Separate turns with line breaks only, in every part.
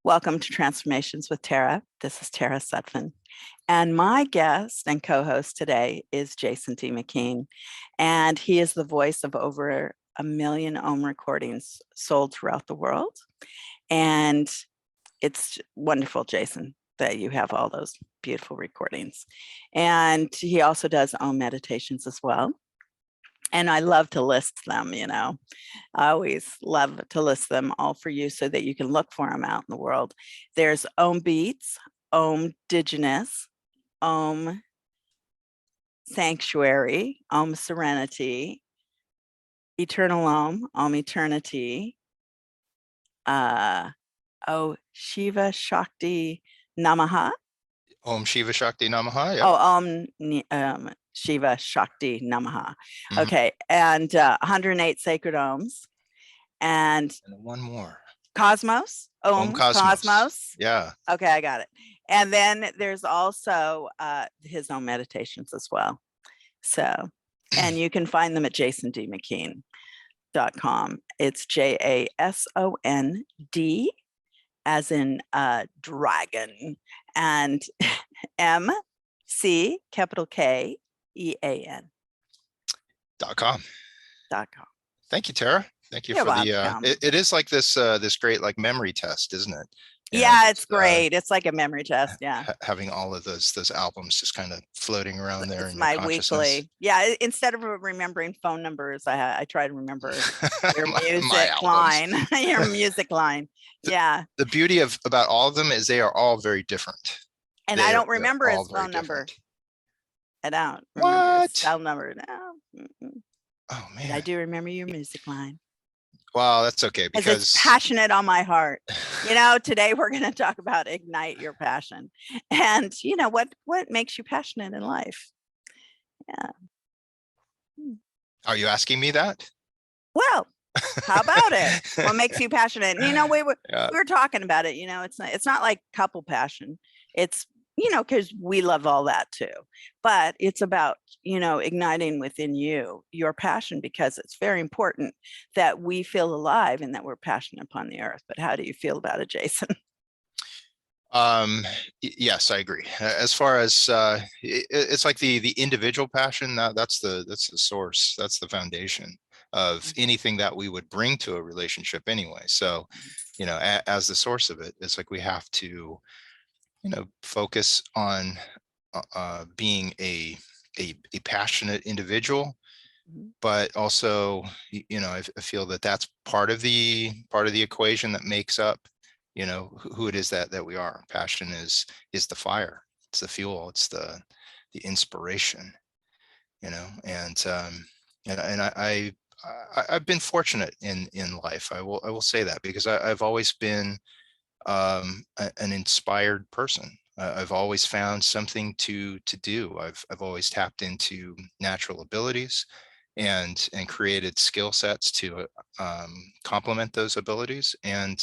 Welcome to Transformations with Tara. This is Tara Sutphen. And my guest and co-host today is Jason D. McKean. And he is the voice of over 1 million Ohm recordings sold throughout the world. And it's wonderful, Jason, that you have all those beautiful recordings. And he also does Ohm meditations as well. And I love to list them, I always love to list them all for you so that you can look for them out in the world. There's Ohm Beats, Ohm Digenous, Ohm Sanctuary, Ohm Serenity, Eternal Ohm, Ohm Eternity, Shiva Shakti Namaha.
Om Shiva Shakti Namaha.
Yeah. Om Shiva Shakti Namaha. Mm-hmm. Okay, and 108 sacred ohms, and
one more.
Cosmos. Om Cosmos.
Yeah.
Okay, I got it. And then there's also his own meditations as well. So, and you can find them at jasondmckean.com. It's JASOND as in dragon, and MC capital KEAN.
.com. Thank you, Tara. Thank you. You're for welcome. It is like this this great like memory test, isn't it?
Yeah, it's great. It's like a memory test. Yeah.
Having all of those albums just kind of floating around there.
It's my weekly. Yeah. Instead of remembering phone numbers, I try to remember your music line. Your music line. Yeah.
The beauty about all of them is they are all very different.
And I don't remember his phone number. I don't
remember
his cell number now.
Oh man.
But I do remember your music line.
Well, that's okay because
it's passionate on my heart. Today we're going to talk about ignite your passion, and what makes you passionate in life. Yeah.
Are you asking me that?
Well, how about it? What makes you passionate? We were talking about it. It's not like couple passion. It's because we love all that too, but it's about, igniting within you, your passion, because it's very important that we feel alive and that we're passionate upon the earth. But how do you feel about it, Jason?
Yes, I agree. As far as it's like the individual passion, that's the source, that's the foundation of anything that we would bring to a relationship anyway. So, as the source of it, it's like we have to focus on being a passionate individual, but also, I feel that that's part of the equation that makes up, who it is that we are. Passion is the fire, it's the fuel, it's the inspiration, and I've been fortunate in life. I will say that because I've always been an inspired person. I've always found something to do. I've always tapped into natural abilities and created skill sets to complement those abilities and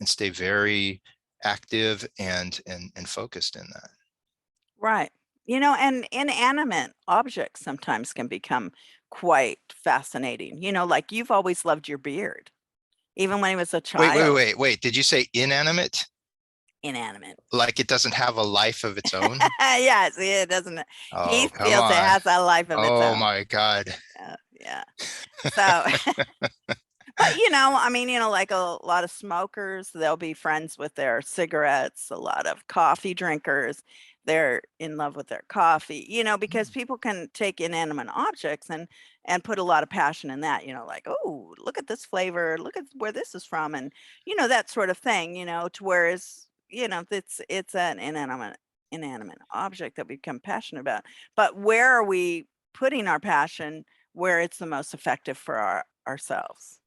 stay very active and focused in that.
Right. And inanimate objects sometimes can become quite fascinating. Like you've always loved your beard. Even when he was a child.
Wait. Did you say inanimate?
Inanimate.
Like it doesn't have a life of its own?
Yes, it doesn't.
Oh,
he feels it has a life of its own.
Oh my God.
Yeah. So, but like a lot of smokers, they'll be friends with their cigarettes. A lot of coffee drinkers, they're in love with their coffee, because people can take inanimate objects and put a lot of passion in that, like, oh, look at this flavor, look at where this is from, and that sort of thing, to whereas it's an inanimate object that we become passionate about. But where are we putting our passion where it's the most effective for ourselves?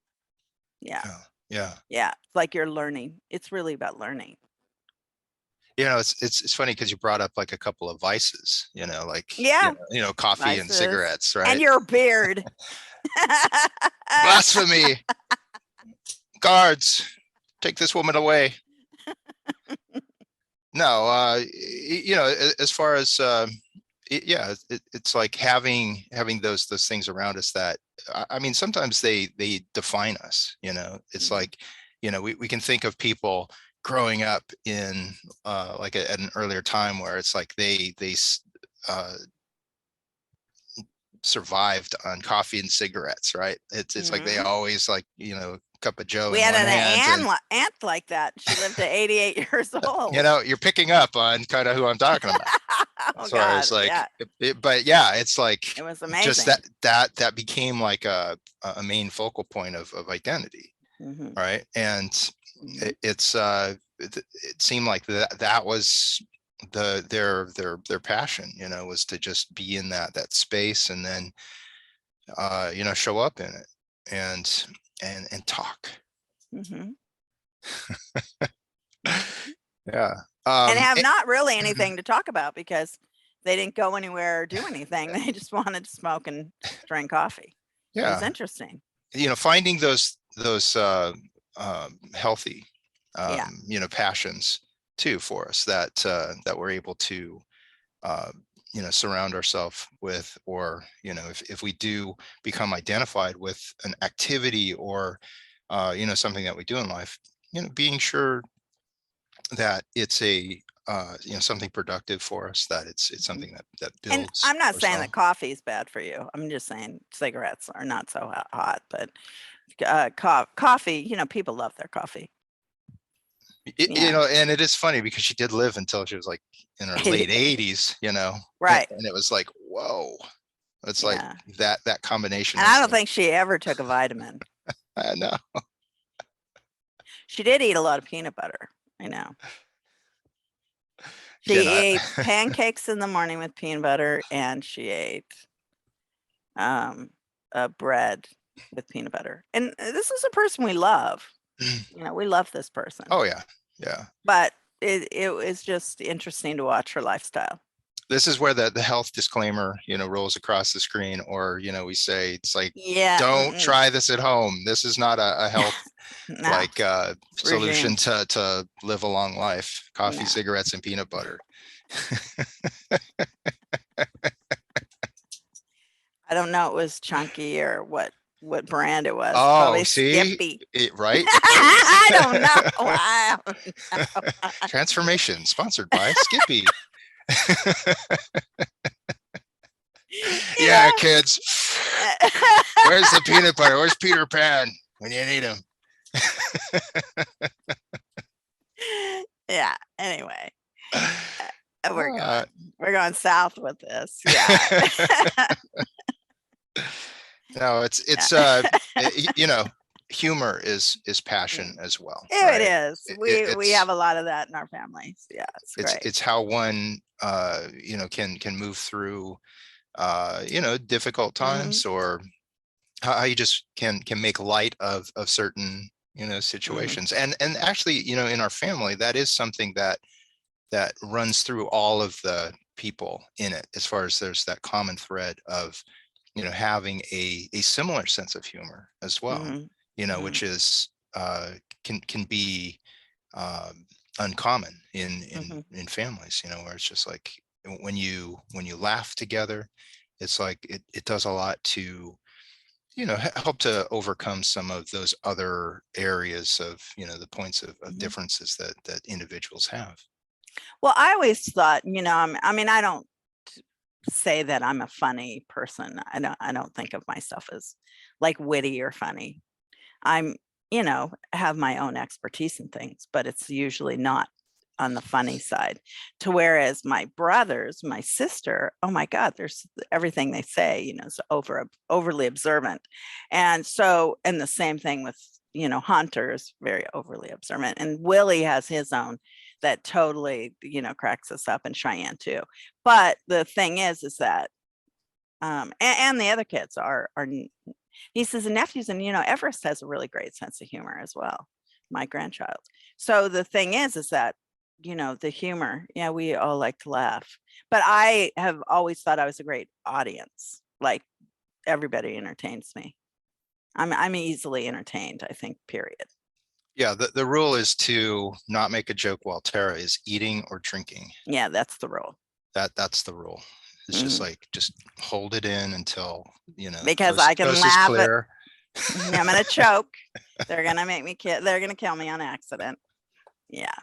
Yeah. Like you're learning. It's really about learning.
It's funny because you brought up like a couple of vices, like coffee vices. And cigarettes, right?
And your beard.
Blasphemy. Guards, take this woman away. No, as far as it's like having those things around us that sometimes they define us. It's like we can think of people growing up in like at an earlier time where it's like they uh, survived on coffee and cigarettes, right? It's like they always like, you know, cup of joe
We
in
had
one
an
hand, and
aunt like that. She lived to 88 years
you
old.
know, you're picking up on kind of who I'm talking about
Oh
as far
God,
as like,
yeah,
but yeah, it's like
it was
just
amazing.
that became like a main focal point of identity,
Mhm,
right? And
mhm,
it seemed like that was their passion, you know, was to just be in that space, and then you know, show up in it and and talk.
mhm, mhm.
Yeah.
And have
eh,
not really anything to talk about because they didn't go anywhere or do anything. They just wanted to smoke and drink coffee. It was
yeah,
interesting.
you know, finding those healthy
Yeah.
you know, passions too for us that we're able to uh, you know, surround ourselves with, or you know, if we do become identified with an activity or you know, something that we do in life, you know, being sure that it's a you know, something productive for us, that it's
Mhm.
something that
And
builds
I'm not saying that
ourselves.
coffee is bad for you. I'm just saying cigarettes are not so hot, but coffee, you know, people love their coffee.
You
Yeah.
know, and it is funny because she did live until she was like in her late
88.
80s, you know,
Right.
and it was like, whoa, it's like
Yeah.
that combination
And I
is
don't
like,
think she ever took a vitamin.
I know.
She did eat a lot of peanut butter. I know.
Yeah,
She ate pancakes in the morning with peanut butter, and she ate um, bread with peanut butter. And this is a person we love. You know, we love this person,
oh yeah, yeah.
but it was just interesting to watch her lifestyle.
This is where the health disclaimer, you know, rolls across the screen, or you know, we say it's like,
Yeah,
don't try this at home. This is not a health
no
like solution
regime.
to live a long life. Coffee,
No,
cigarettes, and peanut butter.
I don't know. It was chunky or what brand it was.
Oh,
Probably
see
Skippy.
it, right?
I don't know. I don't know.
Transformation sponsored by Skippy.
You
Yeah,
know.
kids. Where's the peanut butter? Where's Peter Pan when you need him?
Yeah. Anyway, we're
Uh,
we're going south with this. Yeah.
no,
Yeah.
you know, humor is passion as well,
It
right?
is. We have a lot of that in our families. Yeah, it's great.
It's how one you know, can move through you know, difficult
Mhm,
times, or how you just can make light of certain, you know,
mhm,
situations. And actually, you know, in our family, that is something that runs through all of the people in it, as far as there's that common thread of, you know, having a similar sense of humor as well,
mhm,
you know,
mhm,
which is can be um, uncommon
mhm,
in families, you know, where it's just like when you laugh together, it's like it does a lot to, you know, help to overcome some of those other areas of, you know, the points of
mhm.
differences that individuals have.
Well, I always thought, you know, I mean, I don't say that I'm a funny person. I don't think of myself as like witty or funny. I'm, you know, have my own expertise in things, but it's usually not on the funny side. To whereas my brothers, my sister, oh my God, there's everything they say, you know, is overly observant. And so, and the same thing with, you know, Hunter is very overly observant. And Willie has his own that totally, you know, cracks us up, and Cheyenne too. But the thing is that and the other kids are nieces and nephews, and you know, Everest has a really great sense of humor as well, my grandchild. So the thing is that, you know, the humor, yeah, we all like to laugh, but I have always thought I was a great audience. Like, everybody entertains me. I'm easily entertained, I think, period.
Yeah, the rule is to not make a joke while Tara is eating or drinking.
Yeah, that's the rule.
That's the rule. It's just
Mhm.
like, just hold it in until, you know,
Because I can
coast is
laugh at,
clear.
I'm gonna choke. They're gonna make me kill. They're gonna kill me on accident. Yeah.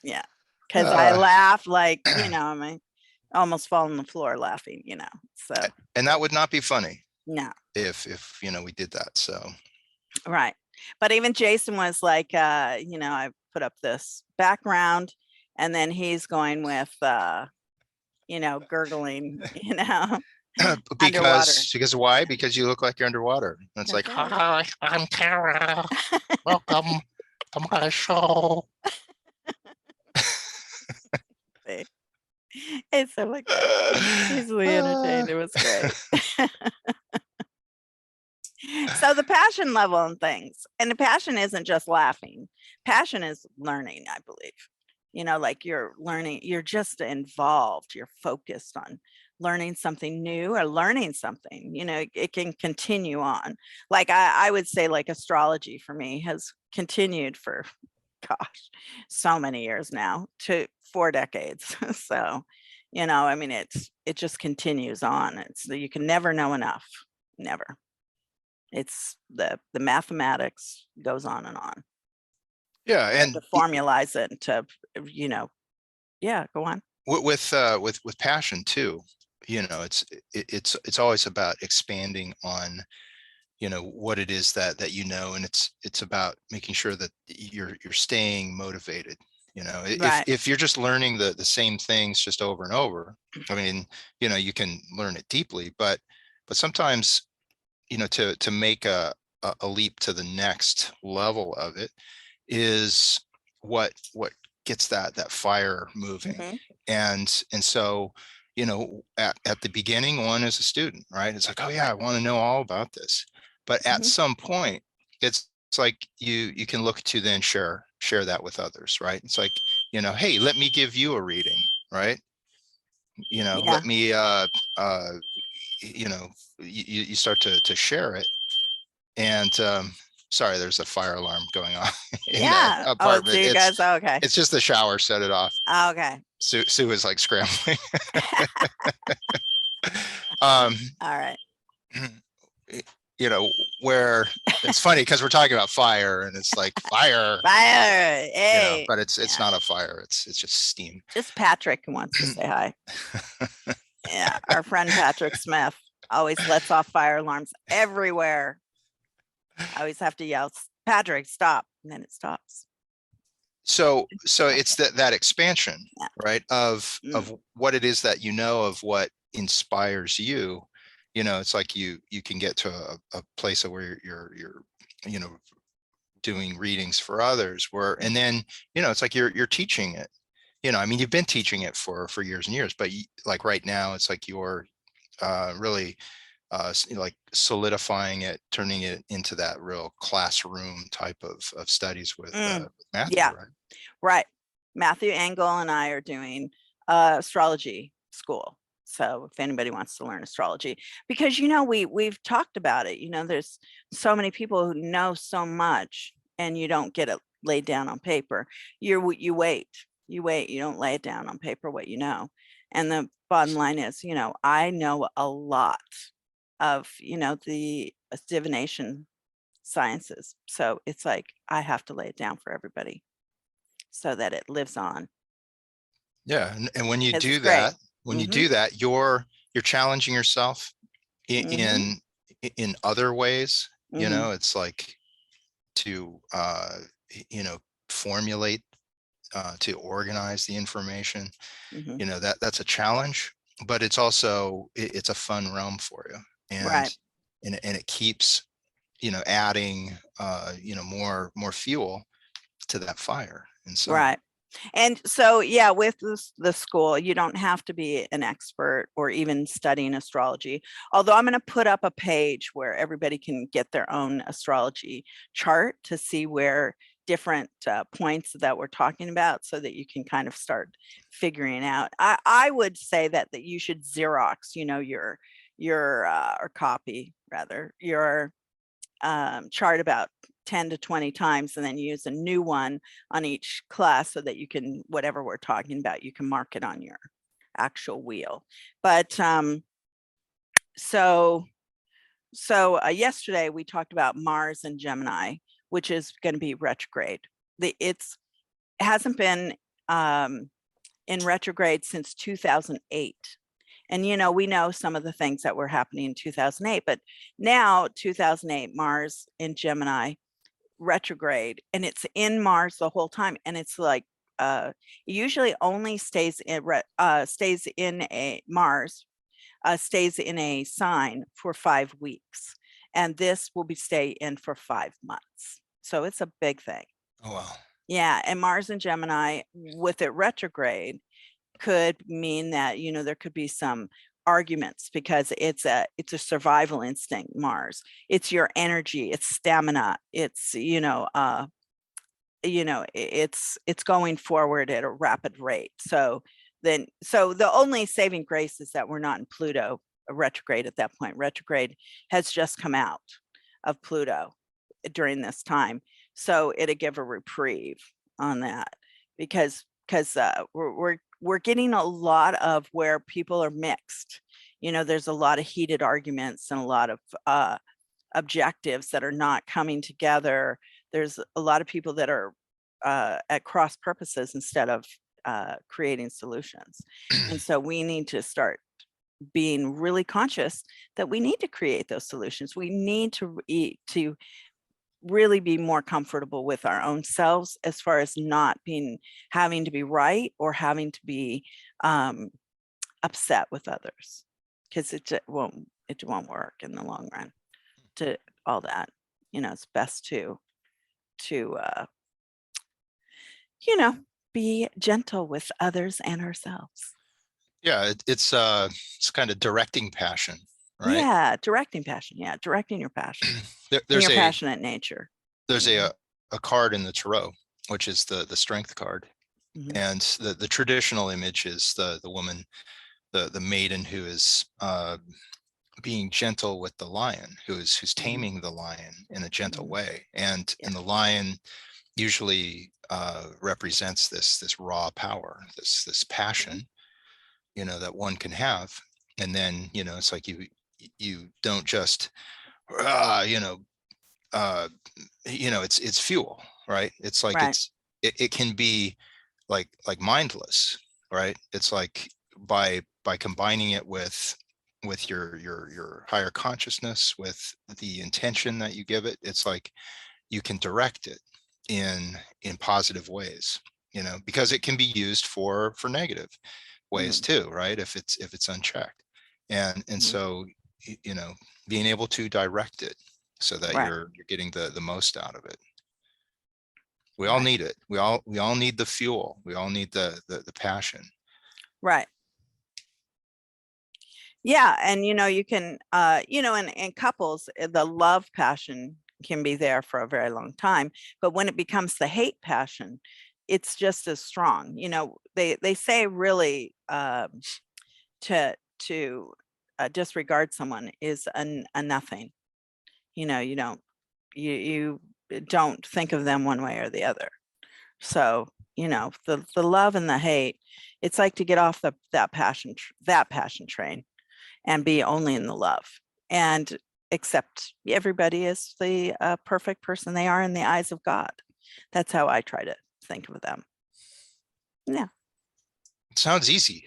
Yeah. Because I laugh like, I almost fall on the floor laughing, so.
And that would not be funny
No.
if we did that. So
Right. But even Jason was like, I put up this background and then he's going with, gurgling, underwater.
because why? Because you look like you're underwater. And it's like,
Right.
hi, I'm Tara. Welcome to my show.
It's so like easily entertained. It was great. So the passion level and things, and the passion isn't just laughing. Passion is learning, I believe. Like you're learning, you're just involved, you're focused on learning something new or learning something, it can continue on. Like I would say like astrology for me has continued for, gosh, so many years now, to 4 decades. So, it just continues on. You can never know enough. Never. It's the mathematics goes on and on.
yeah.
You have
And
to formalize it to, yeah, go on.
with passion too, it's always about expanding on what it is that and it's about making sure that you're staying motivated.
Right.
If you're just learning the same things just over and over, I mean, you can learn it deeply, but sometimes to make a leap to the next level of it is what gets that fire moving.
Mhm.
And so at the beginning, one is a student, right? It's like, oh yeah, I want to know all about this. But at
Mhm.
some point, it's like you can look to then share that with others, right? It's like, hey, let me give you a reading, right?
Yeah.
Let me you start to share it. And sorry, there's a fire alarm going on in
Yeah.
the
Oh, so
apartment.
you guys, okay.
It's just the shower set it off.
Okay.
Sue is like scrambling.
All right.
Where it's funny because we're talking about fire and it's like fire,
Fire. Hey.
but it's
Yeah.
not a fire. It's just steam.
Just Patrick wants to say hi. Yeah. Our friend Patrick Smith always lets off fire alarms everywhere. I always have to yell, Patrick, stop. And then it stops.
So it's that expansion,
Yeah.
right? Of what it is that of what inspires you. It's like you can get to a place of where you're doing readings for others, and then it's like you're teaching it. I mean, you've been teaching it for years and years, but like right now, it's like you're really like solidifying it, turning it into that real classroom type of studies with Matthew,
yeah.
right?
Right. Matthew Engel and I are doing astrology school. So if anybody wants to learn astrology, because we've talked about it, there's so many people who know so much and you don't get it laid down on paper. You wait, you don't lay it down on paper what you know. And the bottom line is, I know a lot of, the divination sciences. So it's like I have to lay it down for everybody so that it lives on.
Yeah. And when you do
Great.
that, you're challenging yourself
Mhm.
in other ways.
Mhm.
It's like to formulate, to organize the information.
Mhm.
That's a challenge, but it's also it's a fun realm for you.
Right.
And it keeps adding more fuel to that fire. And so
Right. And so, yeah, with the school, you don't have to be an expert or even studying astrology. Although I'm going to put up a page where everybody can get their own astrology chart to see where different points that we're talking about, so that you can kind of start figuring out. I would say that you should Xerox, your or copy rather your chart about 10 to 20 times and then use a new one on each class so that you can, whatever we're talking about, you can mark it on your actual wheel. But so yesterday we talked about Mars and Gemini, which is going to be retrograde. It's hasn't been in retrograde since 2008. And, we know some of the things that were happening in 2008, but now 2008, Mars in Gemini retrograde, and it's in Mars the whole time. And it's like, it usually only stays in Mars, stays in a sign for 5 weeks. And this will stay in for 5 months. So it's a big thing.
Oh, wow.
Yeah. And Mars in Gemini with it retrograde could mean that, there could be some arguments because it's a survival instinct. Mars, it's your energy, it's stamina, it's it's going forward at a rapid rate. So the only saving grace is that we're not in Pluto retrograde at that point. Retrograde has just come out of Pluto during this time, so it'll give a reprieve on that, because we're getting a lot of where people are mixed. There's a lot of heated arguments and a lot of objectives that are not coming together. There's a lot of people that are at cross purposes instead of creating solutions. And so we need to start being really conscious that we need to create those solutions. We need to really be more comfortable with our own selves, as far as not having to be right or having to be upset with others, because it won't work in the long run. To all that, it's best to be gentle with others and ourselves.
Yeah, it's kind of directing passion, right?
Yeah, directing passion. Yeah, directing your passion.
There's
your passionate nature.
There's a card in the tarot, which is the strength card. Mm-hmm. And the traditional image is the woman, the maiden who is being gentle with the lion, who's taming the lion in a gentle way. And the lion usually represents this raw power, this passion, that one can have. And then, it's like you don't just, it's fuel, right? It's like, right. It can be like mindless, right? It's like by combining it with your higher consciousness, with the intention that you give it, it's like you can direct it in positive ways, because it can be used for negative ways too, right? If it's unchecked. And so, being able to direct it so that you're getting the most out of it. We all need it. We all need the fuel. We all need the passion.
Right. Yeah. And, you can, in couples, the love passion can be there for a very long time. But when it becomes the hate passion, it's just as strong. They say really to disregard someone is a nothing. You don't think of them one way or the other. So, the love and the hate, it's like to get off that passion train and be only in the love, and accept everybody is the perfect person they are in the eyes of God. That's how I try to think of them. Yeah.
It sounds easy.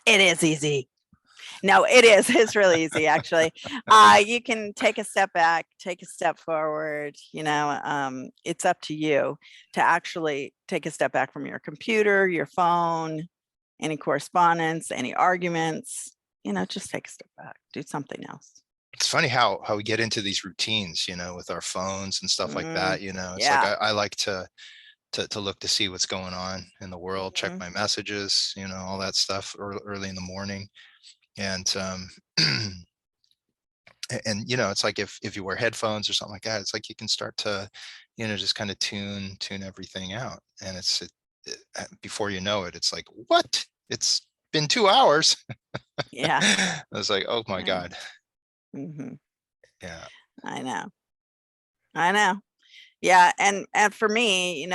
It is easy. No, it is. It's really easy, actually. You can take a step back, take a step forward. It's up to you to actually take a step back from your computer, your phone, any correspondence, any arguments. Just take a step back, do something else.
It's funny how we get into these routines, with our phones and stuff like that. It's like I like to look to see what's going on in the world, check my messages, all that stuff early in the morning. And and it's like if you wear headphones or something like that, it's like you can start to just kind of tune everything out. And it's before you know it, it's like, what? It's been 2 hours.
Yeah.
I was like, oh my God.
Mm-hmm.
Yeah,
I know. Yeah. And for me,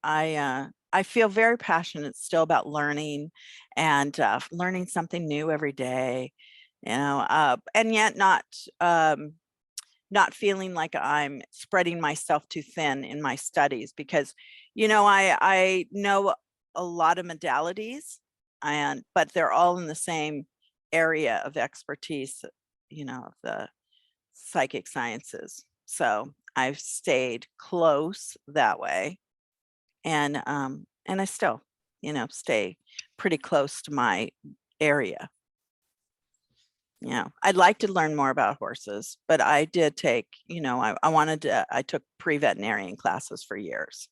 I feel very passionate still about learning and learning something new every day, and yet not not feeling like I'm spreading myself too thin in my studies, because, I know a lot of modalities, but they're all in the same area of expertise, of the psychic sciences. So I've stayed close that way. And I still, stay pretty close to my area. I'd like to learn more about horses, but I did take, I took pre-veterinarian classes for years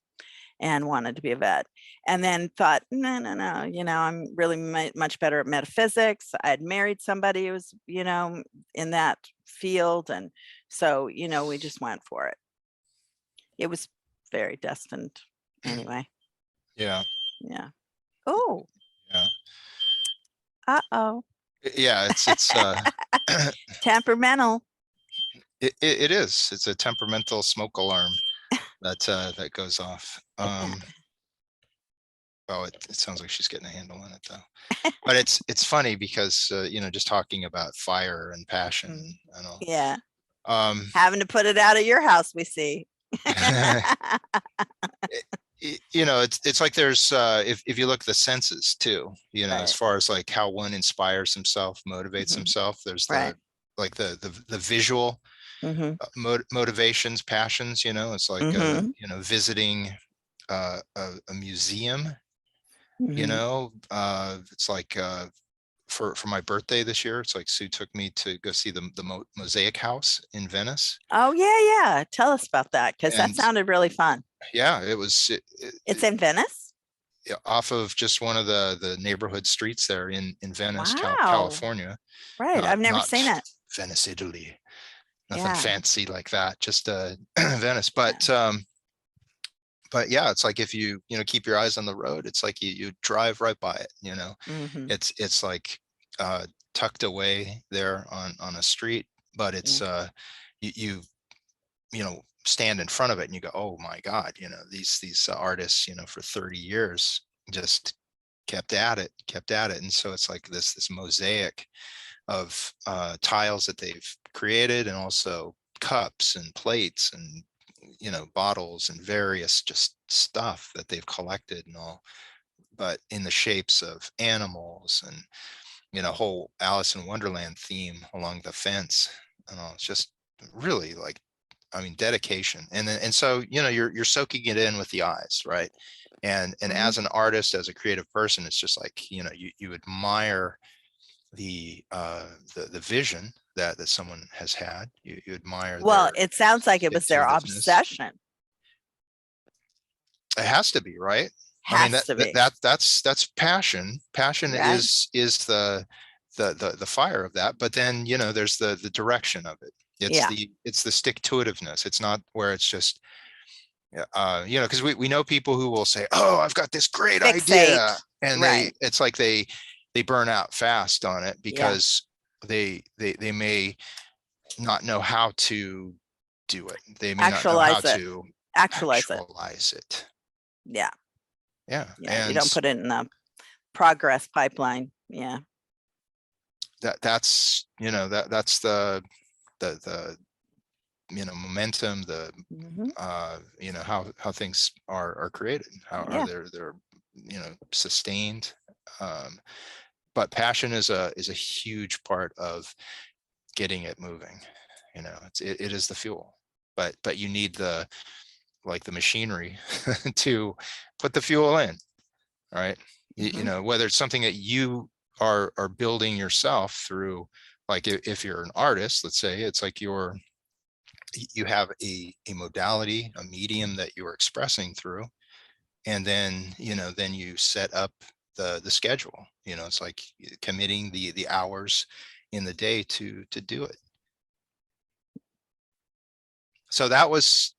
and wanted to be a vet, and then thought, no, no, no, I'm really much better at metaphysics. I had married somebody who was, in that field. And so, we just went for it. It was very destined anyway.
Yeah.
Yeah. Oh,
Yeah.
uh-oh.
Yeah. It's
Temperamental.
it is. It's a temperamental smoke alarm that goes off. Well, it sounds like she's getting a handle on it though. But it's funny because just talking about fire and passion and all.
Yeah.
Um,
Having to put it out of your house, we see.
it's like there's if you look at the senses too, as
Right.
far as like how one inspires himself, motivates himself, there's
Right.
the visual motivations, passions, it's like visiting a museum, it's like for my birthday this year, it's like Sue took me to go see the Mosaic House in Venice.
Oh yeah. Tell us about that, because that sounded really fun.
Yeah,
it's in Venice,
off of just one of the neighborhood streets there in Venice,
wow.
California.
Right. I've never seen it.
Venice, Italy. Nothing fancy like that, just Venice. But yeah, it's like if you keep your eyes on the road, it's like you drive right by it. It's like tucked away there on a street, but it's you stand in front of it and you go, oh my God, these artists, for 30 years just kept at it. And so it's like this mosaic of tiles that they've created, and also cups and plates and bottles and various just stuff that they've collected and all, but in the shapes of animals and whole Alice in Wonderland theme along the fence and all. It's just really like, dedication. And so you're soaking it in with the eyes, right? And as an artist, as a creative person, it's just like you admire the vision that someone has had. You admire.
Well, it sounds like it was their obsession.
It has to be, right? That's passion. Passion is the fire of that. But then there's the direction of it. It's the stick-to-itiveness. It's not where it's just because we know people who will say, oh, I've got this great idea, and it's like they burn out fast on it because they may not know how to do it. They may not know how to actualize it.
Yeah.
And
you don't put it in the progress pipeline.
That's the momentum, the how things are created, how are they're sustained. But passion is a huge part of getting it moving. It is the fuel, but you need the machinery to put the fuel in, right? Whether it's something that you are building yourself through, like if you're an artist, let's say, it's like you have a modality, a medium that you're expressing through, and then you set up the schedule. It's like committing the hours in the day to do it. So that was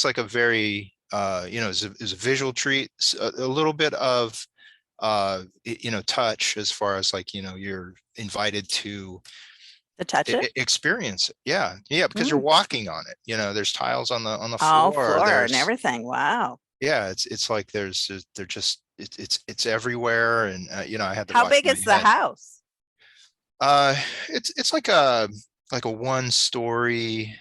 like a very it was a visual treat, a little bit of touch, as far as like you're invited to
touch it,
experience it. Because you're walking on it. There's tiles on the floor,
and everything. Wow.
It's like it's everywhere. And I had to
how big is the house?
It's like a 1-story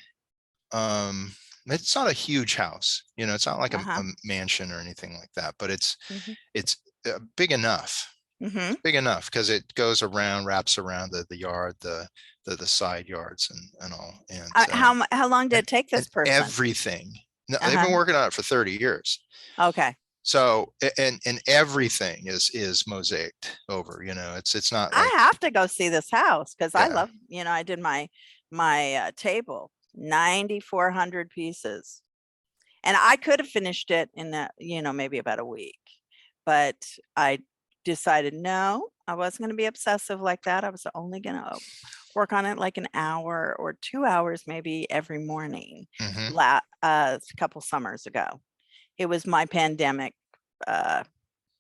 it's not a huge house, it's not like a
Uh-huh.
mansion or anything like that, but it's
Mhm.
it's big enough.
Mhm.
Big enough because it goes around, wraps around the yard, the side yards and all,
How long did
and
it take
and
this person?
everything. No, they've
Uh-huh.
been working on it for 30 years.
Okay.
So and everything is mosaicked over. It's not
I
like,
have to go see this house because I
yeah.
love, I did my table, 9,400 pieces. And I could have finished it in maybe about a week, but I decided no, I wasn't going to be obsessive like that. I was only going to work on it like an hour or 2 hours, maybe every morning.
Hmm.
A couple summers ago, it was my pandemic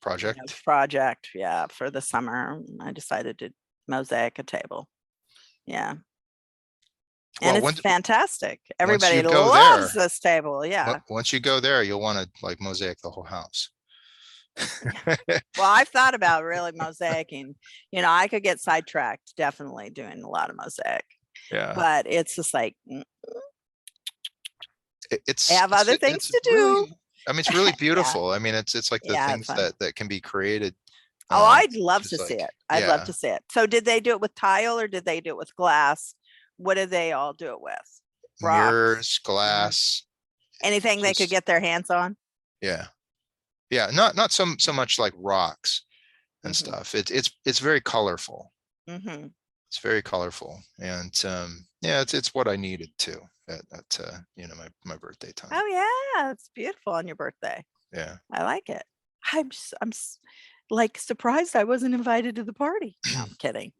Project.
project. Yeah, for the summer, I decided to mosaic a table. Yeah, and
Well,
it's fantastic.
once
Everybody
you go
loves
there,
this table. Yeah.
once you go there, you'll want to like mosaic the whole house.
Well, I've thought about really mosaicing. I could get sidetracked definitely doing a lot of mosaic,
Yeah.
but it's just like I
It's
have other things
it's
to do.
really, I mean, it's really
Yeah.
beautiful. I mean, it's like the
Yeah, it's
things
fun.
that can be created,
Oh, I'd
which
love to
is
see
like,
it. I'd love
yeah,
to see it. So did they do it with tile or did they do it with glass? What did they all do it with? Rocks.
mirrors,
Mhm.
glass,
Anything they could
just,
get their hands on?
yeah. Yeah, not so much like rocks and
Mhm.
stuff. It's very colorful.
Mhm.
It's very colorful, and yeah, it's what I needed too at my birthday time.
Oh yeah, it's beautiful on your birthday.
Yeah.
I like it. Like surprised I wasn't invited to the party. No, I'm kidding.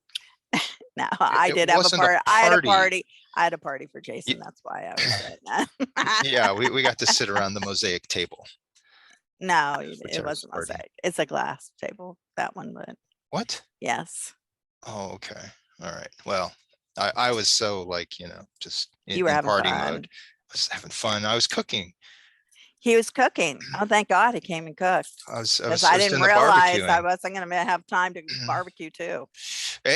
No, I
It
did have a
wasn't a
party. I had a
party.
party. I had a party for
Y-
Jason. That's why I was doing that.
Yeah, we got to sit around the mosaic table
No,
for
it
Tara's
wasn't
party.
mosaic. It's a glass table, that one, but
What?
yes,
Oh, okay. All right. Well, I was so like, just
you were
in
having
party mode.
fun.
I was having
Yeah.
fun. I was cooking.
He was cooking. Oh, thank God he came and cooked
I was I
because
was I
I
was
didn't
doing the
realize I
barbecuing.
wasn't going to have time to barbecue too.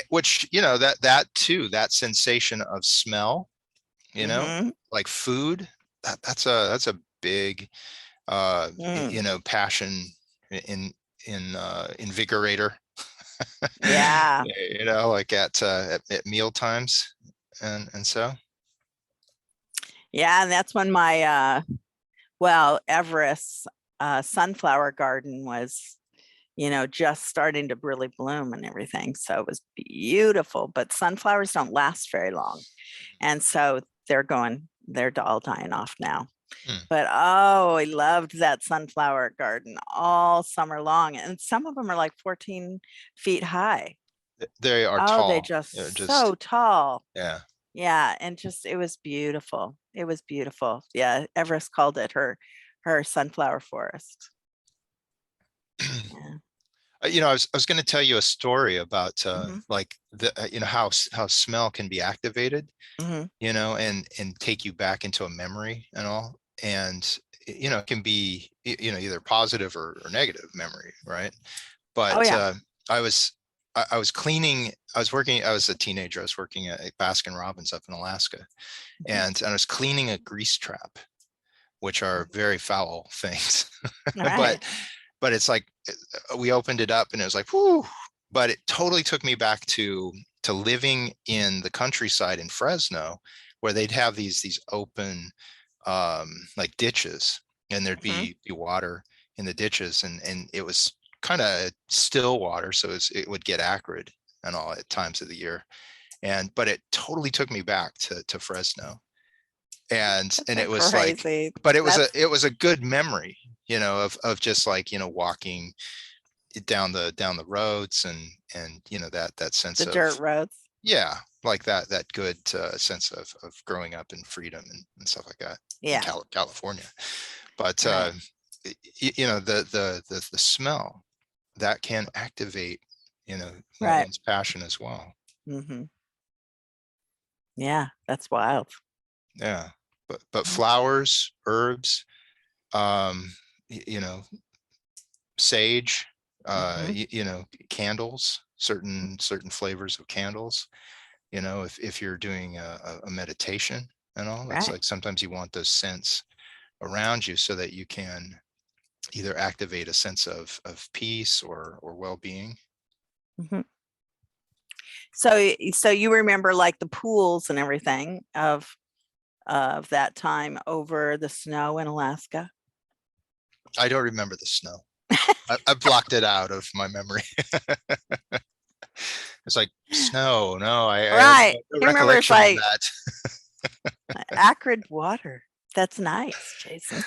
Which, that too, that sensation of smell,
Mm-hmm.
like food, that's a big
Mm.
passion in invigorator.
Yeah.
Like at meal times and so.
Yeah. And that's when my, Everest's sunflower garden was, just starting to really bloom and everything. So it was beautiful, but sunflowers don't last very long. And so they're all dying off now.
Hmm.
But oh, I loved that sunflower garden all summer long. And some of them are like 14 feet high.
They are
Oh, they
tall. They're
just
just,
so tall.
yeah.
Yeah. And just it was beautiful. It was beautiful. Yeah. Everest called it her sunflower forest. Yeah.
I was going to tell you a story about
Hmm.
like how smell can be activated,
Hmm.
and take you back into a memory and all. And it can be either positive or negative memory, right?
Oh
But
yeah.
I was cleaning. I was a teenager. I was working at Baskin Robbins up in Alaska,
Mhm.
and I was cleaning a grease trap, which are very foul things.
Right.
but but it's like, we opened it up and it was like, whoo. But it totally took me back to living in the countryside in Fresno, where they'd have these open like ditches, and there'd
Hmm.
be water in the ditches, and it was kind of still water, so it would get acrid and all at times of the year. But it totally took me back to Fresno,
That's
and
so
it was like,
crazy.
but
That's
it was a good memory, of just like, walking down the roads, and that
the
sense of,
dirt roads.
yeah, like that good sense of growing up in freedom and stuff like that in
Yeah.
California. But
Right.
the smell that can activate
Right.
one's passion as well.
Hmm. Yeah. That's wild.
Yeah. But flowers, herbs, um y- you know sage,
Hmm.
candles, certain flavors of candles, if you're doing a meditation, and all. It's
Right.
like sometimes you want those scents around you so that you can either activate a sense of peace or well-being.
Mhm. So you remember like the pools and everything of that time over the snow in Alaska?
I don't remember the snow. I blocked it out of my memory. It's like snow. No, I have
Right.
no
I remember it's
recollection of
like
that.
acrid water. That's nice, Jason.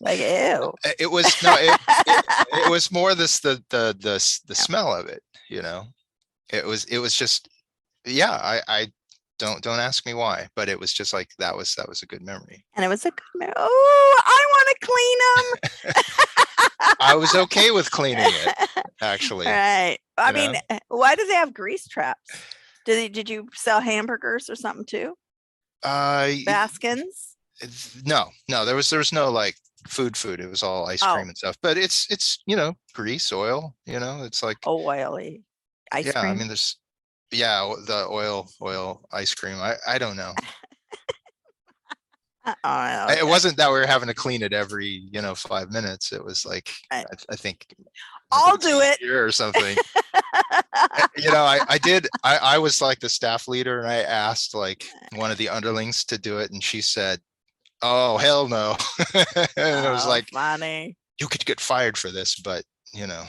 Like, ew.
It was no, it was more this the smell of it, you know. It was just, yeah, I don't ask me why, but it was just like that was a good memory.
And it was a good oh, I want to clean
I was okay with
them.
cleaning it, actually,
Right. I
you
mean,
know.
why do they have grease traps? Did you sell hamburgers or something too?
Uh,
Baskins?
no, there was no like food. It was all ice
Oh,
cream and stuff. But it's grease, oil. It's like,
oily ice
yeah. I
cream.
mean, there's the oil ice cream. I don't know.
Oh,
It
okay.
wasn't that we were having to clean it every 5 minutes. It was like
Right.
I think
I'll
once
do
a
it.
year or something. I did. I was like the staff leader, and I asked like one of the underlings to do it, and she said, "Oh, hell no." And I was
Oh,
like,
funny.
"You could get fired for this, but you know,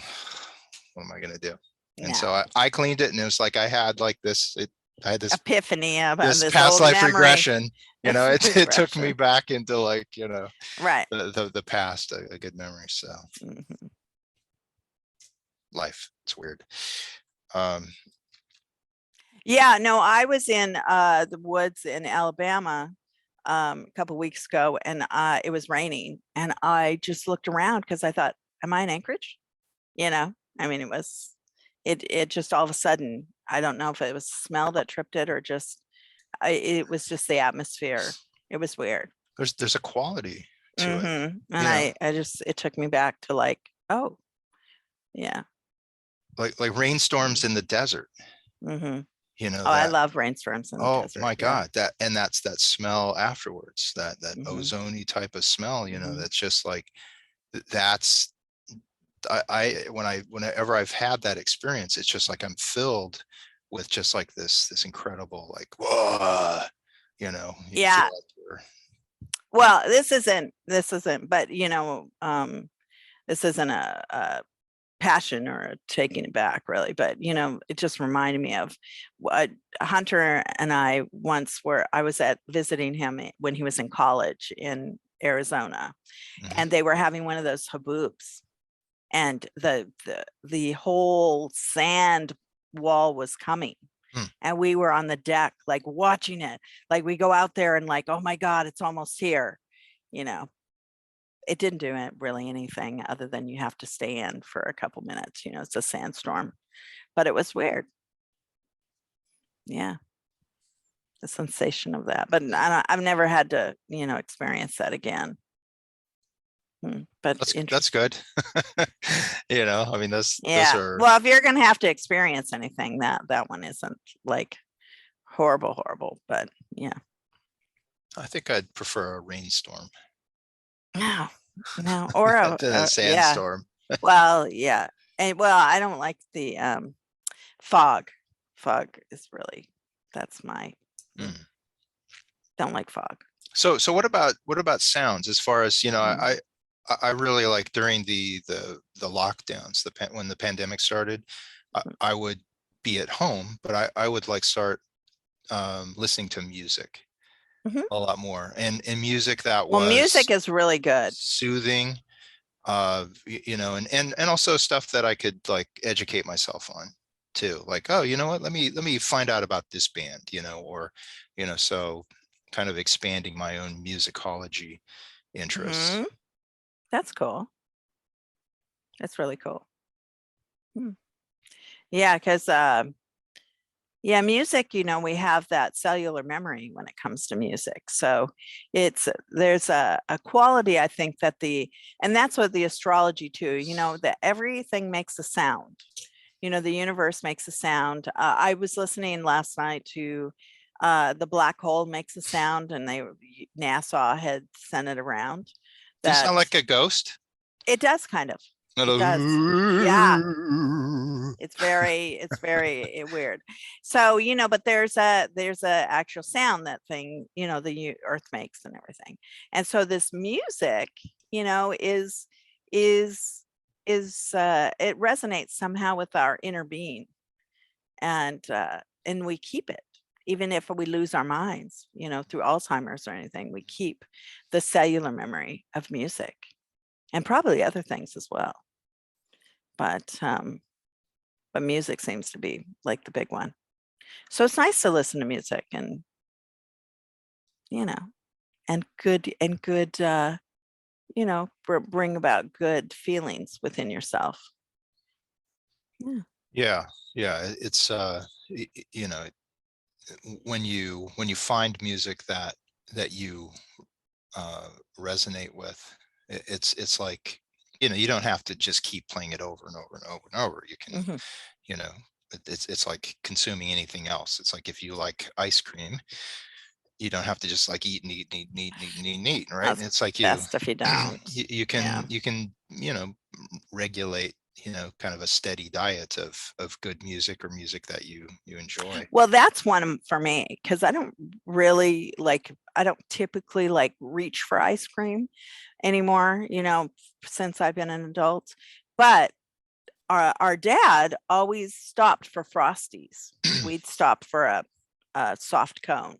what am I gonna do?" And so
No.
I cleaned it, and it was like I had like this. I had this
Epiphany about
this
this
past
old
life
memory.
regression.
This
It took me
regression.
back into like
Right.
the past, a good memory. So
Mhm.
life, it's weird. Um,
Yeah, no, I was in the woods in Alabama a couple weeks ago, and it was raining, and I just looked around because I thought, am I in Anchorage? I mean, it just all of a sudden, I don't know if it was smell that tripped it or just it was just the atmosphere. It was weird.
there's a quality to it,
And
you know,
I just it took me back to like, oh yeah.
like rainstorms in the desert,
hmm Oh, I
that.
love rainstorms in the
Oh
desert.
my
Yeah.
God, that's that smell afterwards, that
hmm
ozony type of smell,
hmm
that's just like that's whenever I've had that experience, it's just like I'm filled with just like this incredible like whoa, you feel
Yeah.
like you're
Well, this isn't, but this isn't a passion or a taking it back really, but it just reminded me of what Hunter and I once were. I was at visiting him when he was in college in Arizona,
Mhm.
and they were having one of those haboops, and the whole sand wall was coming,
Hmm.
and we were on the deck like watching it. Like we go out there and like, oh my God, it's almost here. you know it didn't do really anything other than you have to stay in for a couple minutes. It's a sandstorm, but it was weird. Yeah, the sensation of that. But I've never had to, experience that again. But
That's
interesting.
good. I mean, those
Yeah.
are,
Well, if you're gonna have to experience anything, that one isn't like horrible. But yeah.
I think I'd prefer a rainstorm
No, no, or
to a
yeah.
sandstorm.
Well, yeah, and well, I don't like the fog. Fog is really that's my
Mm.
don't like fog.
So what about sounds? As far as
Mm,
I really like during the lockdowns, when the pandemic started, I would be at home, but I would like start listening to music
mhm.
a lot more, and music that
Well, music
was
is really good.
soothing, and also stuff that I could like educate myself on too. Like, oh, you know what? Let me find out about this band, or so kind of expanding my own musicology interests.
Mhm. That's cool. That's really cool. Hmm. Yeah, because yeah, music, we have that cellular memory when it comes to music. So there's a quality, I think, and that's what the astrology too, that everything makes a sound. The universe makes a sound. I was listening last night to the black hole makes a sound, and NASA had sent it around.
Do you
That
sound like a ghost?
it does kind of. It does. Yeah.
Hello.
It's very weird. So, but there's a actual sound that thing, the earth makes and everything. And so this music, is it resonates somehow with our inner being, and we keep it. Even if we lose our minds, through Alzheimer's or anything, we keep the cellular memory of music, and probably other things as well. But music seems to be like the big one. So it's nice to listen to music, and bring about good feelings within yourself. Yeah.
Yeah. It's when you find music that you resonate with, it's like, you don't have to just keep playing it over and over and over and over. You can,
Mhm.
it's like consuming anything else. It's like if you like ice cream, you don't have to just like eat and eat and eat and eat and eat and eat and eat, right?
That's
And it's like
best if you don't.
you
Yeah.
can regulate, kind of a steady diet of good music, or music that you enjoy.
Well, that's one for me, because I don't typically reach for ice cream anymore, since I've been an adult. But our dad always stopped for Frosties. We'd stop for a soft cone.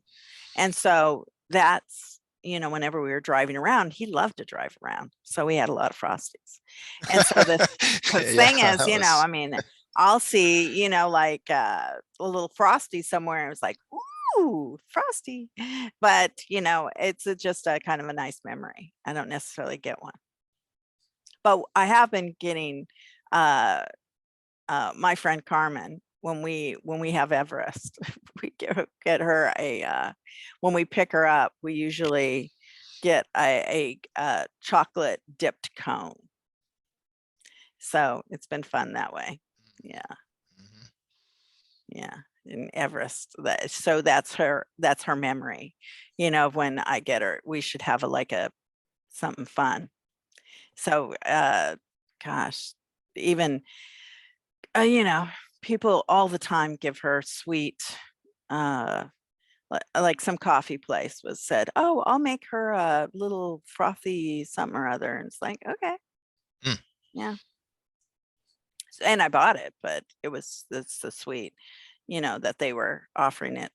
And so that's, whenever we were driving around, he loved to drive around. So we had a lot of Frosties. And so the
Yeah,
thing is, I mean, I'll see, a little Frosty somewhere. And it was like, ooh, Frosty. But, it's just a kind of a nice memory. I don't necessarily get one. But I have been getting my friend Carmen, when we have Everest, we get her when we pick her up, we usually get a chocolate dipped cone. So it's been fun that way. Yeah.
Mhm.
Yeah. In Everest. That's her memory, of when I get her. We should have something fun. So gosh, even people all the time give her sweet, like some coffee place said, oh, I'll make her a little frothy something or other. And it's like, okay.
Mm.
Yeah. And I bought it, but it's so sweet, that they were offering it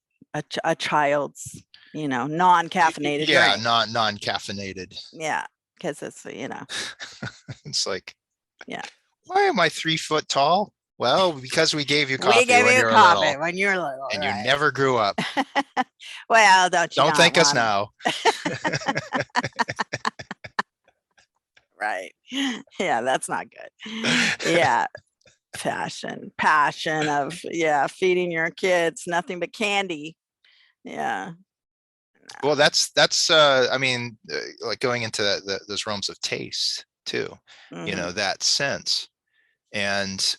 a child's, non-caffeinated
Yeah,
drink.
non-caffeinated.
Yeah. Because it's,
It's like,
yeah.
why am I 3 foot tall? Well, because we gave you
We
coffee
gave
when
you
you were
coffee
little,
when you were little,
and you
right?
never grew up.
Well, don't you
Don't
not
thank us
want
now.
right? Yeah, that's not good. Yeah, passion of feeding your kids nothing but candy. Yeah.
Well, that's I mean, like going into those realms of taste too,
Mhm.
that sense. And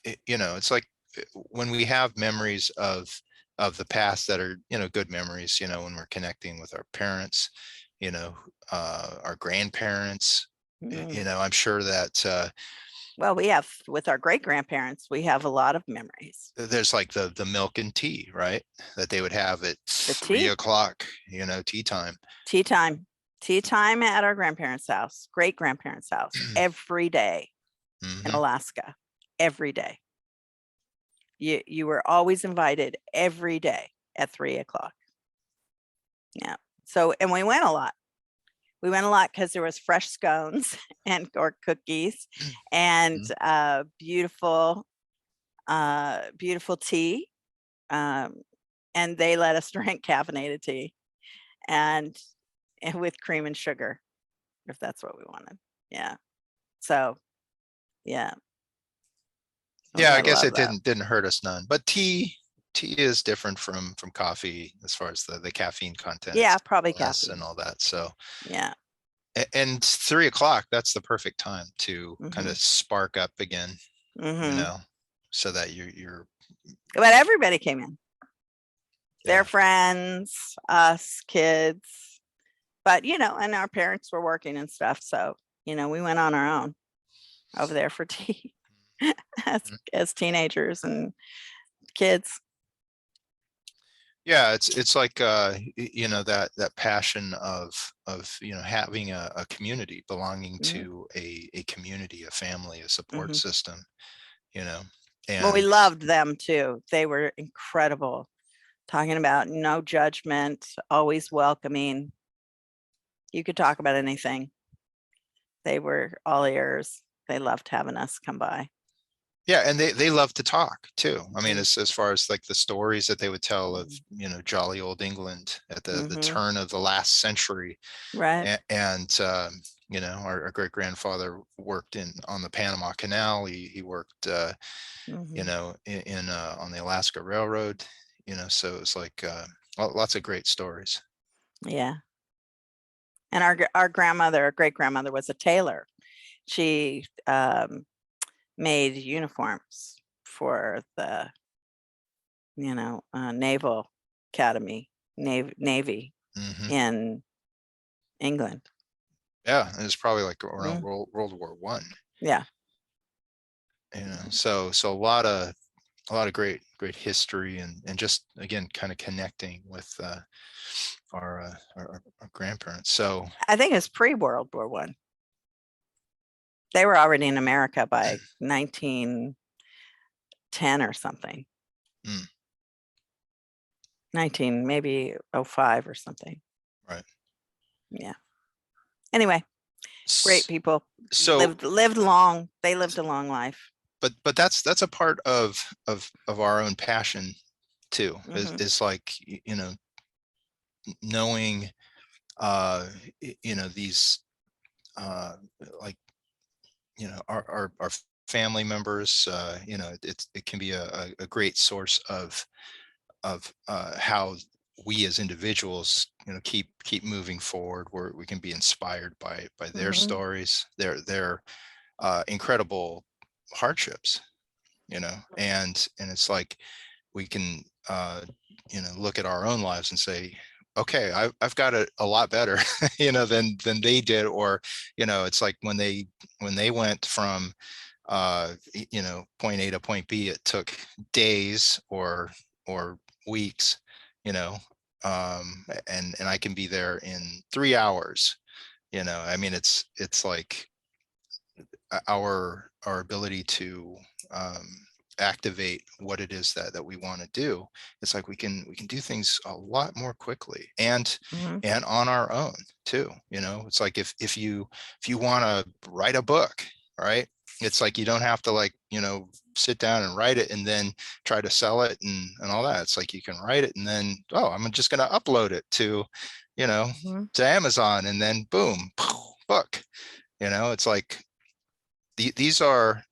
it's like, when we have memories of the past that are, good memories, when we're connecting with our parents, our grandparents,
Mhm.
I'm sure that
Well, we have with our great grandparents, we have a lot of memories.
there's like the milk and tea, right? That they would have at
The
3 o'clock, tea time.
tea time, tea time at our grandparents' house, great grandparents' house, every day in
Hmm.
Alaska, every day. You were always invited every day at 3 o'clock. Yeah. So, and we went a lot. We went a lot because there was fresh scones or cookies, and beautiful tea. And they let us drink caffeinated tea, and with cream and sugar, if that's what we wanted. Yeah. So yeah,
Yeah, I
I
guess
love
it
that.
didn't hurt us none. But tea is different from coffee as far as the caffeine content
Yeah, probably
and
caffeine.
all that. So,
Yeah.
and 3 o'clock, that's the perfect time to kind
Hmm.
of spark up again,
Hmm.
so that you're
But everybody came in. their
Yeah.
friends, us kids, but and our parents were working and stuff. So, we went on our own over there for tea as,
Mhm.
as teenagers and kids.
Yeah, it's like that passion of having a community, belonging
Mhm,
to a community, a family, a support
mhm.
system, you know.
Well, we
And
loved them too. They were incredible. Talking about no judgment, always welcoming. You could talk about anything. They were all ears. They loved having us come by.
yeah, and they love to talk too. I mean,
Mhm,
as far as like the stories that they would tell of,
mhm,
jolly old England at the
mhm.
turn of the last century.
Right.
And our great grandfather worked on the Panama Canal. He worked
Mhm.
on the Alaska Railroad. So it's like lots of great stories.
Yeah. And our grandmother, our great grandmother, was a tailor. She made uniforms for the Naval Academy, Navy
Hmm.
in England.
Yeah, it was probably like around
Mm,
World War I.
yeah.
So a lot of great history, and just again kind of connecting with our grandparents. So
I think it's pre-World War I. They were already in America by 1910 or something.
mm,
19, maybe '05 or something.
right.
Yeah. Anyway, great
S-
people.
So,
Lived long. They lived a long life.
but that's a part of our own passion too.
Hmm.
Is like knowing these uh like our family members. It can be a great source of how we as individuals keep moving forward, where we can be inspired by their
Hmm.
stories, their incredible hardships, and it's like we can look at our own lives and say, okay, I've got it a lot better than they did. Or it's like when they went from point A to point B, it took days or weeks, you know, and I can be there in 3 hours. I mean, it's like our ability to um, activate what it is that we want to do. It's like we can do things a lot more quickly, and
Hmm.
and on our own too. It's like if you want to write a book, right? It's like you don't have to like sit down and write it and then try to sell it and all that. It's like you can write it and then, oh, I'm just going to upload it you know
Hmm.
to Amazon, and then boom, book. It's like these are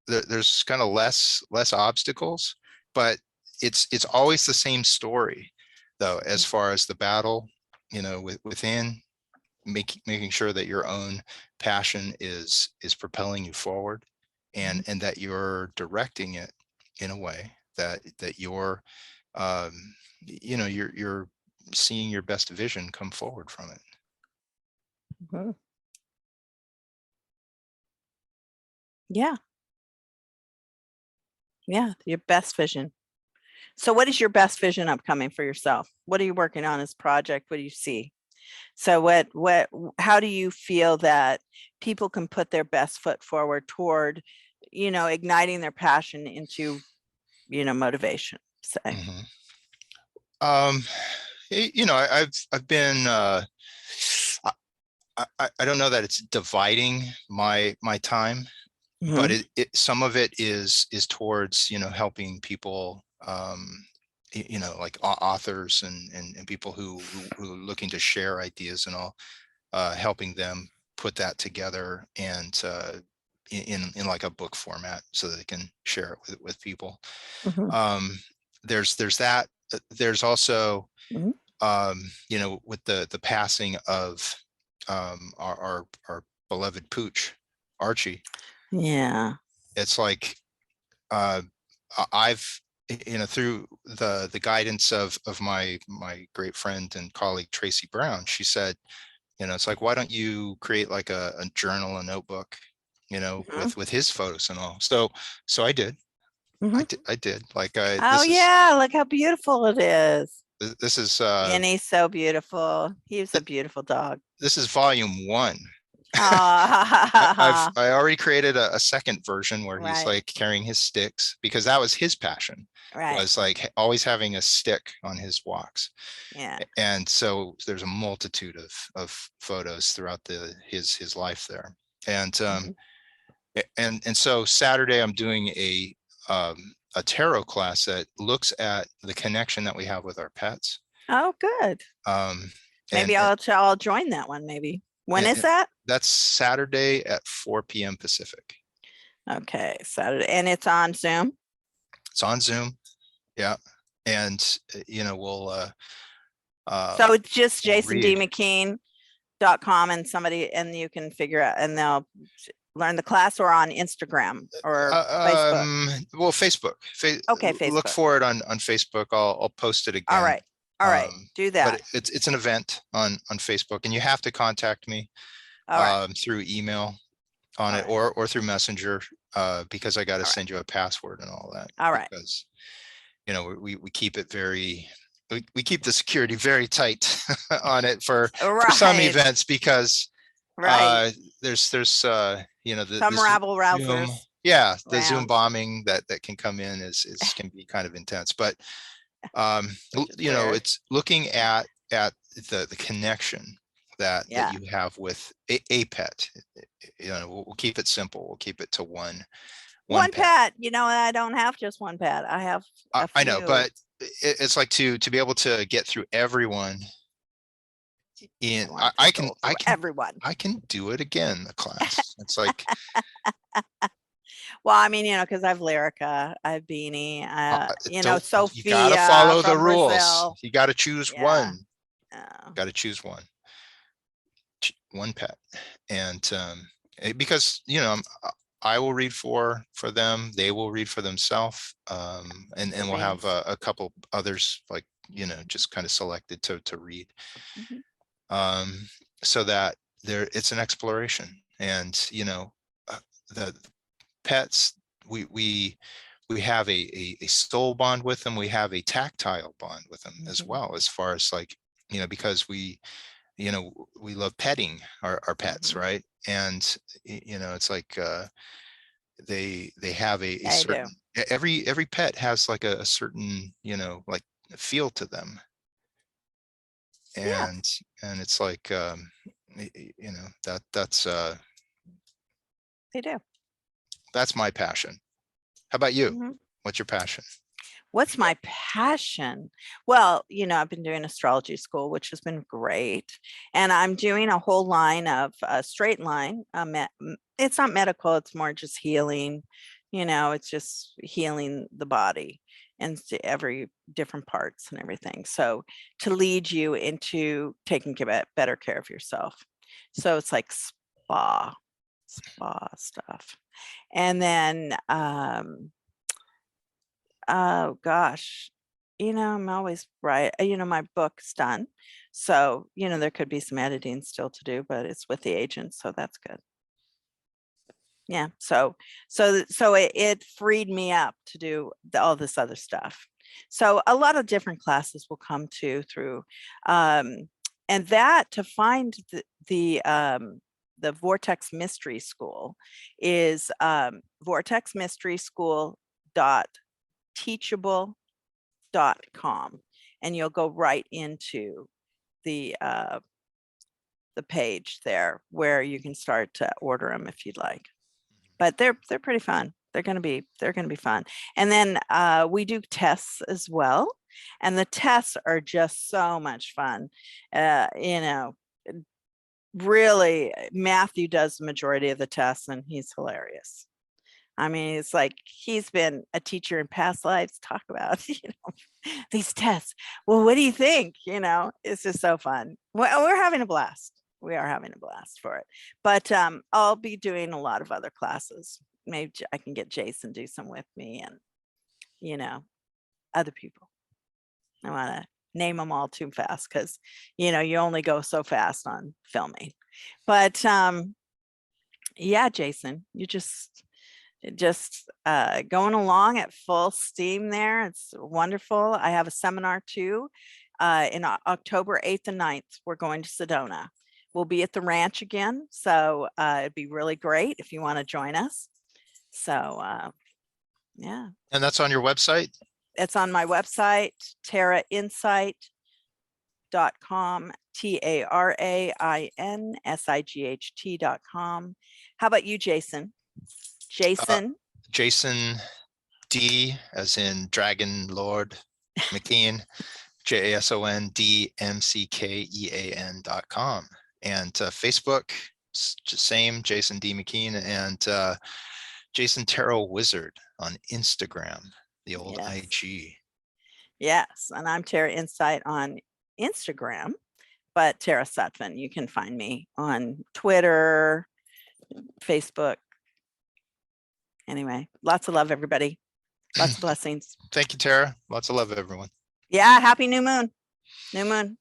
there's kind of less obstacles, but it's always the same story though, as far as the battle within making sure that your own passion is propelling you forward,
Hmm.
and that you're directing it in a way that you're um you're seeing your best vision come forward from it.
Hmm. Yeah. Yeah. Your best vision. So what is your best vision upcoming for yourself? What are you working on as project? What do you see? So how do you feel that people can put their best foot forward toward, igniting their passion into, motivation, say?
Mhm. um I've been I don't know that it's dividing my time, but
Hmm.
some of it is towards helping people, like authors and people who are looking to share ideas and all, helping them put that together, and in like a book format so that they can share it with people.
Hmm.
um there's that. There's also
Hmm.
with the passing of our beloved Pooch, Archie.
Yeah.
It's like uh, I've through the guidance of my great friend and colleague Tracy Brown, she said, it's like, why don't you create like a journal, a notebook,
Mhm,
with his photos and all. So I did.
mhm.
I did. Like
Oh yeah, look how beautiful it is.
this is
And he's so beautiful. He's a beautiful dog.
this is volume 1.
Ah,
I already created a second version where he's
right,
like carrying his sticks, because that was his passion,
right.
was like always having a stick on his walks.
Yeah.
And so there's a multitude of photos throughout his life there. And
Mhm.
and so Saturday I'm doing a tarot class that looks at the connection that we have with our pets.
Oh, good.
Um, and,
Maybe
and,
I'll join that one maybe. When is
and
that?
that's Saturday at 4 p.m. Pacific.
Okay, Saturday. And it's on Zoom?
It's on Zoom. Yeah. And, we'll,
So it's just
we'll read.
jasondmckean.com and you can figure out and they'll learn the class or on Instagram or Facebook.
Well, Facebook.
Okay,
Look
Facebook.
for it on Facebook. I'll post it
All
again.
right. All right. Do
But
that.
it's an event on Facebook, and you have to contact me
All right.
through email on
All
it,
right.
or through Messenger, because I got to
All right.
send you a password and all that,
All right.
because we keep it we keep the security very tight on it for some
Right.
events, because
Right.
there's
Some
this
rabble
Zoom,
rousers
yeah, the Zoom
around,
bombing that can come in is can be kind of intense. But
which is weird.
it's looking at the connection that
Yeah.
you have with a pet. We'll keep it simple. We'll keep it to one
One
pet.
pet. I don't have just one pet. I have a
I know,
few.
but it's like to be able to get through everyone.
I want to go through everyone.
I can do it again, the class. It's like,
Well, I mean, because I have Lyrica, I have Beanie,
don't, you gotta
Sophia
follow the
from
rules.
Brazil.
You gotta choose
Yeah.
one.
Oh,
Gotta choose one pet. And because I will read for them, they will read for themselves, and
the
we'll have
reads.
a couple others, like just kind of selected to read,
Mhm.
so that it's an exploration. And the pets, we have a soul bond with them. We have a tactile bond with them as
Mhm.
well, as far as like, because we love petting our pets,
Mhm.
right? And it's like they have a
I do.
certain, every pet has like a certain like feel to them.
Yeah,
And it's like
they do.
that's my passion. How about you?
Mhm.
What's your passion?
What's my passion? Well, I've been doing astrology school, which has been great. And I'm doing a whole line of straight line. It's not medical, it's more just healing. It's just healing the body and every different parts and everything. So to lead you into taking better care of yourself. So it's like spa stuff. And then oh gosh, I'm always right. My book's done. So, there could be some editing still to do, but it's with the agent, so that's good. Yeah. So it freed me up to do all this other stuff. So a lot of different classes will come through and that to find the Vortex Mystery School is Vortex Mystery School dot teachable.com, and you'll go right into the page there where you can start to order them if you'd like. But they're pretty fun. They're gonna be fun. And then we do tests as well, and the tests are just so much fun. Uh, you know, really, Matthew does the majority of the tests, and he's hilarious. I mean, it's like he's been a teacher in past lives. Talk about, these tests. Well, what do you think? It's just so fun. Well, we're having a blast. We are having a blast for it. But I'll be doing a lot of other classes. Maybe I can get Jason do some with me and, you know, other people. I want to name them all too fast because, you know, you only go so fast on filming. But yeah, Jason, you just going along at full steam there. It's wonderful. I have a seminar too. In October 8th and 9th, we're going to Sedona. We'll be at the ranch again. So it'd be really great if you want to join us. So yeah.
And that's on your website?
It's on my website, tarainsight.com, TARAINSIGHT.com. How about you, Jason? Jason?
Jason D, as in Dragon Lord McKean, JASONDMCKEAN.com. And Facebook, same, Jason D. McKean, and Jason Tarot Wizard on Instagram, the old
Yes.
IG.
Yes, and I'm Tara Insight on Instagram, but Tara Sutphen, you can find me on Twitter, Facebook. Anyway, lots of love, everybody. Lots of blessings.
Thank you, Tara. Lots of love, everyone.
Yeah, happy new moon. New moon.